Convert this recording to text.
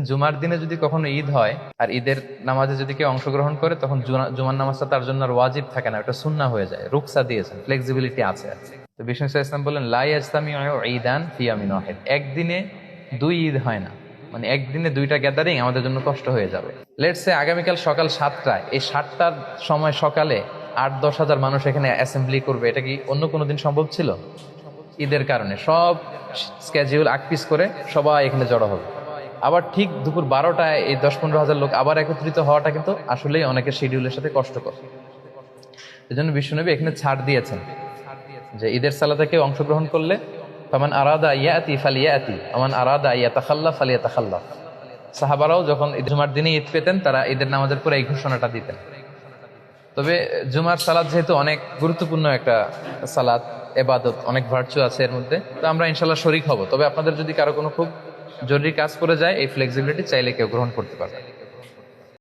জুমার দিনে যদি কখনো ঈদ হয় আর ঈদের নামাজে যদি কেউ অংশগ্রহণ করে, তখন জুমার নামাজটা তার জন্য আর ওয়াজিব থাকে না, ওটা সুন্নাহ হয়ে যায়। রুকসা দিয়েছেন, ফ্লেক্সিবিলিটি আছে আর কি। তো বিষ্ণু ইসলাম বললেন, লা ইয়াজতামিউ ঈদান ফি ইয়ামিন ওয়াহিদ, একদিনে দুই ঈদ হয় না, মানে একদিনে দুইটা গ্যাদারিং আমাদের জন্য কষ্ট হয়ে যাবে। লেটস সে আগামীকাল সকাল 7টায়, এই 7টার সময় সকালে 8-10 হাজার মানুষ এখানে অ্যাসেম্বলি করবে, এটা কি অন্য কোনো দিন সম্ভব ছিল? ঈদের কারণে সব স্কেজিউল আকপিস করে সবাই এখানে জড়ো হবে। আবার ঠিক দুপুর 12টায় এই 10-15 হাজার লোক আবার একত্রিত হওয়াটা কিন্তু আসলেই অনেকের শিডিউলের সাথে কষ্টকর। এই জন্য বিশ্বনবী এখানে ছাড় দিয়েছেন যে ঈদের সালাতে কেউ অংশগ্রহণ করলে ফামান আরাদা ইয়াতি ফালিয়াতি আমান আরাদা ইয়াতাখাল্লাফ ফালিয়াতাখাল্লাফ। সাহাবারাও যখন জুমার দিনে ঈদ পেতেন, তারা ঈদের নামাজের পরে এই ঘোষণাটা দিতেন। তবে জুমার সালাত যেহেতু অনেক গুরুত্বপূর্ণ একটা সালাত, এবাদত, অনেক ভার্চু আছে এর মধ্যে, তো আমরা ইনশাল্লাহ শরীক হব। তবে আপনাদের যদি কারো কোনো খুব জরুরি কাজ করে যায়, এই ফ্লেক্সিবিলিটি চাইলে কেউ গ্রহণ করতে পারবে।